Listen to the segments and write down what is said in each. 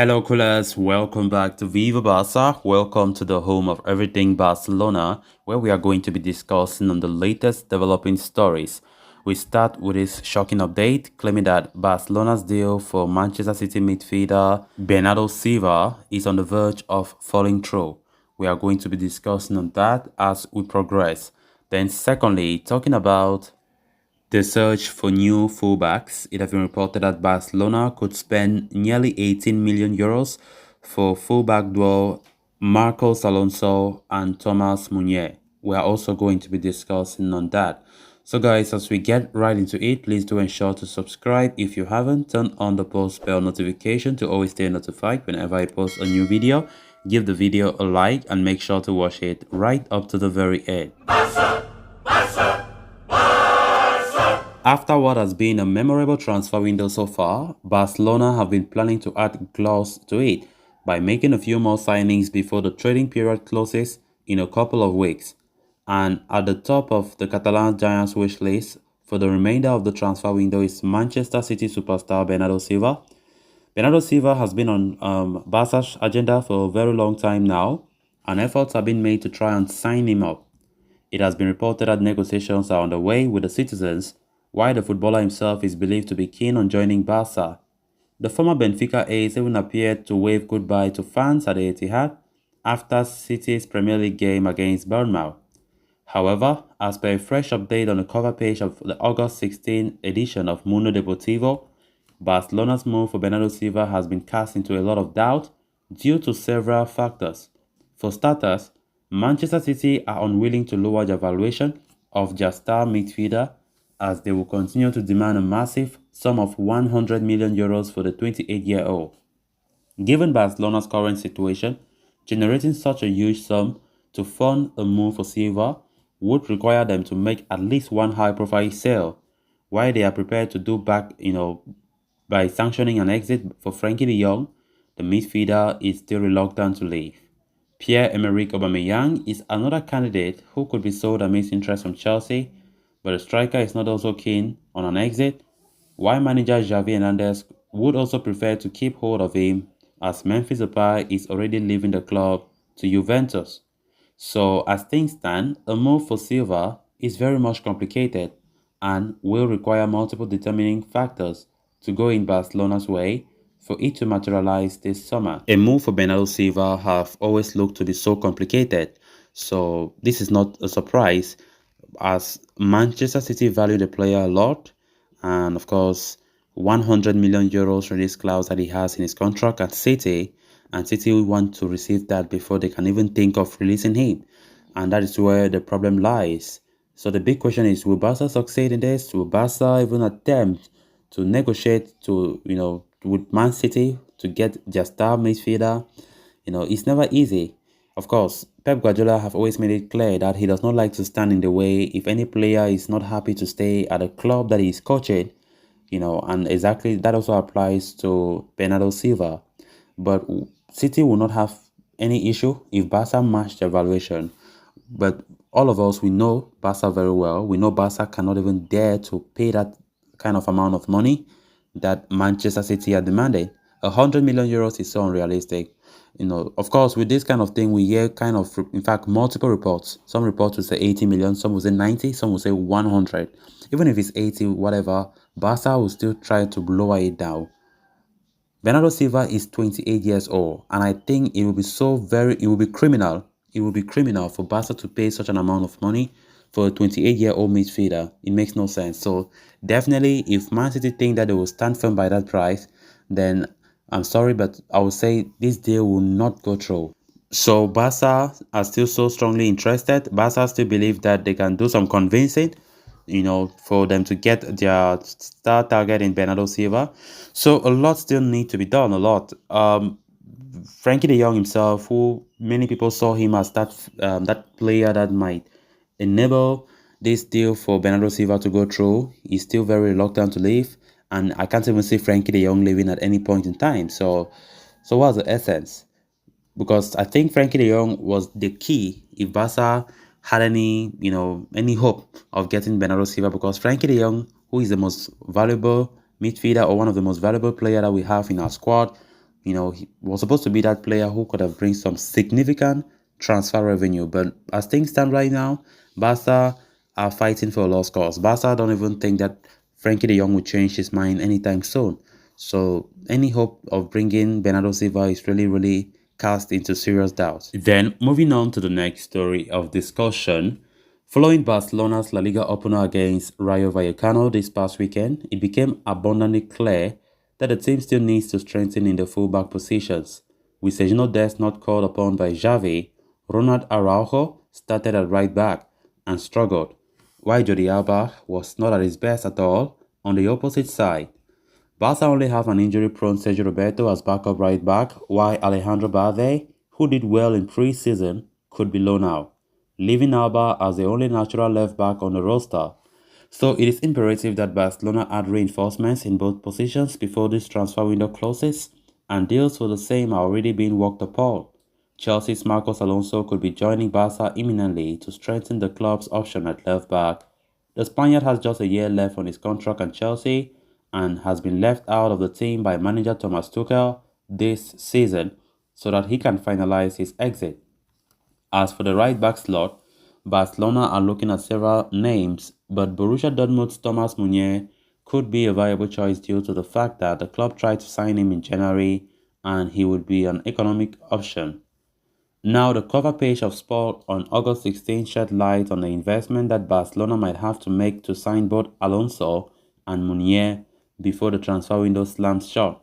Hello, coolers. Welcome back to Viva Barca. Welcome to the home of everything Barcelona, where we are going to be discussing on the latest developing stories. We start with this shocking update claiming that Barcelona's deal for Manchester City midfielder Bernardo Silva is on the verge of falling through. We are going to be discussing on that as we progress. Then, secondly, talking about the search for new fullbacks. It has been reported that Barcelona could spend nearly 18 million euros for fullback duo Marcos Alonso and Thomas Meunier. We are also going to be discussing on that. So guys, as we get right into it, please do ensure to subscribe if you haven't. Turn on the post bell notification to always stay notified whenever I post a new video. Give the video a like and make sure to watch it right up to the very end. After what has been a memorable transfer window so far, Barcelona have been planning to add gloss to it by making a few more signings before the trading period closes in a couple of weeks. And at the top of the Catalan Giants wish list for the remainder of the transfer window is Manchester City superstar Bernardo Silva. Bernardo Silva has been on Barca's agenda for a very long time now, and efforts have been made to try and sign him up. It has been reported that negotiations are underway with the citizens, while the footballer himself is believed to be keen on joining Barca. The former Benfica ace even appeared to wave goodbye to fans at the Etihad after City's Premier League game against Bournemouth. However, as per a fresh update on the cover page of the August 16 edition of Mundo Deportivo, Barcelona's move for Bernardo Silva has been cast into a lot of doubt due to several factors. For starters, Manchester City are unwilling to lower their valuation of their star midfielder as they will continue to demand a massive sum of 100 million euros for the 28-year-old. Given Barcelona's current situation, generating such a huge sum to fund a move for Silva would require them to make at least one high-profile sale, while they are prepared to do back, by sanctioning an exit for Frenkie de Jong. The midfielder is still reluctant to leave. Pierre-Emerick Aubameyang is another candidate who could be sold amidst interest from Chelsea, but the striker is not also keen on an exit, while manager Xavi Hernandez would also prefer to keep hold of him as Memphis Depay is already leaving the club to Juventus. So as things stand, a move for Silva is very much complicated and will require multiple determining factors to go in Barcelona's way for it to materialize this summer. A move for Bernardo Silva have always looked to be so complicated, so this is not a surprise as Manchester City value the player a lot, and of course 100 million euros release clause that he has in his contract at City, and City will want to receive that before they can even think of releasing him, and that is where the problem lies. So the big question is, will Barca succeed in this? Will Barca even attempt to negotiate with Man City to get their star midfielder? It's never easy. Of course, Pep Guardiola have always made it clear that he does not like to stand in the way if any player is not happy to stay at a club that he is coaching, and exactly that also applies to Bernardo Silva. But City will not have any issue if Barca match their valuation. But all of us, we know Barca very well. We know Barca cannot even dare to pay that kind of amount of money that Manchester City are demanding. 100 million euros is so unrealistic. Of course, with this kind of thing, we hear in fact, multiple reports. Some reports will say 80 million, some will say 90, some will say 100. Even if it's 80, whatever, Barca will still try to lower it down. Bernardo Silva is 28 years old, and I think it will be criminal. It will be criminal for Barca to pay such an amount of money for a 28-year-old midfielder. It makes no sense. So definitely, if Man City think that they will stand firm by that price, then I'm sorry, but I would say this deal will not go through. So Barca are still so strongly interested. Barca still believe that they can do some convincing, for them to get their star target in Bernardo Silva. So a lot still need to be done, a lot. Frenkie de Jong himself, who many people saw him as that player that might enable this deal for Bernardo Silva to go through, is still very reluctant to leave, and I can't even see Frenkie de Jong leaving at any point in time. So what's the essence? Because I think Frenkie de Jong was the key if Barca had any hope of getting Bernardo Silva, because Frenkie de Jong, who is the most valuable midfielder or one of the most valuable player that we have in our squad, He was supposed to be that player who could have bring some significant transfer revenue. But as things stand right now, Barca are fighting for a lost cause. Barca don't even think that Frankie de Jong will change his mind anytime soon. So any hope of bringing Bernardo Silva is really cast into serious doubt. Then moving on to the next story of discussion. Following Barcelona's La Liga opener against Rayo Vallecano this past weekend, it became abundantly clear that the team still needs to strengthen in the fullback positions. With Sergio Dest not called upon by Xavi, Ronald Araujo started at right back and struggled, while Jordi Alba was not at his best at all on the opposite side. Barca only have an injury-prone Sergio Roberto as backup right back, while Alejandro Balde, who did well in pre-season, could be loaned out, leaving Alba as the only natural left back on the roster. So it is imperative that Barcelona add reinforcements in both positions before this transfer window closes, and deals for the same are already being worked upon. Chelsea's Marcos Alonso could be joining Barca imminently to strengthen the club's option at left back. The Spaniard has just a year left on his contract at Chelsea and has been left out of the team by manager Thomas Tuchel this season so that he can finalize his exit. As for the right back slot, Barcelona are looking at several names, but Borussia Dortmund's Thomas Meunier could be a viable choice due to the fact that the club tried to sign him in January and he would be an economic option. Now, the cover page of Sport on August 16 shed light on the investment that Barcelona might have to make to sign both Alonso and Meunier before the transfer window slams shut.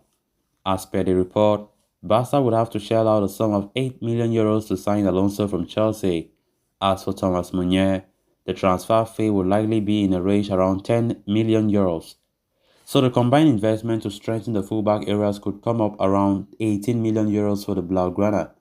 As per the report, Barca would have to shell out a sum of €8 million to sign Alonso from Chelsea. As for Thomas Meunier, the transfer fee would likely be in a range around €10 million. So the combined investment to strengthen the fullback areas could come up around €18 million for the Blaugrana.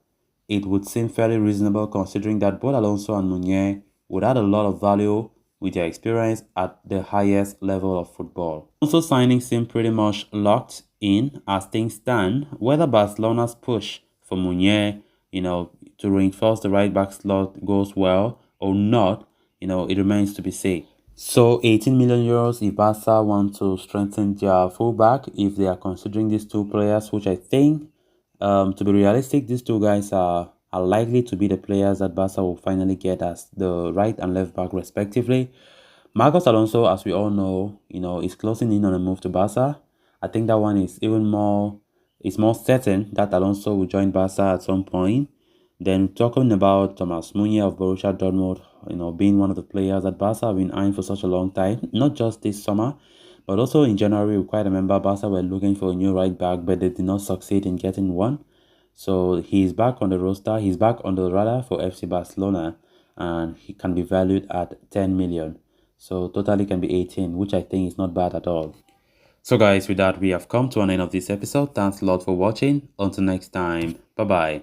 It would seem fairly reasonable considering that both Alonso and Meunier would add a lot of value with their experience at the highest level of football. Also, signings seem pretty much locked in as things stand. Whether Barcelona's push for Meunier, to reinforce the right back slot goes well or not, it remains to be seen. So €18 million if Barca want to strengthen their fullback, if they are considering these two players, which I think, to be realistic, these two guys are likely to be the players that Barca will finally get as the right and left back respectively. Marcos Alonso, as we all know, is closing in on a move to Barca. I think that one is it's more certain that Alonso will join Barca at some point. Then talking about Thomas Meunier of Borussia Dortmund, being one of the players that Barca have been eyeing for such a long time, not just this summer, but also in January. We quite remember Barca were looking for a new right back, but they did not succeed in getting one. So he's back on the roster, he's back on the radar for FC Barcelona, and he can be valued at 10 million. So totally can be 18, which I think is not bad at all. So guys, with that, we have come to an end of this episode. Thanks a lot for watching. Until next time, bye bye.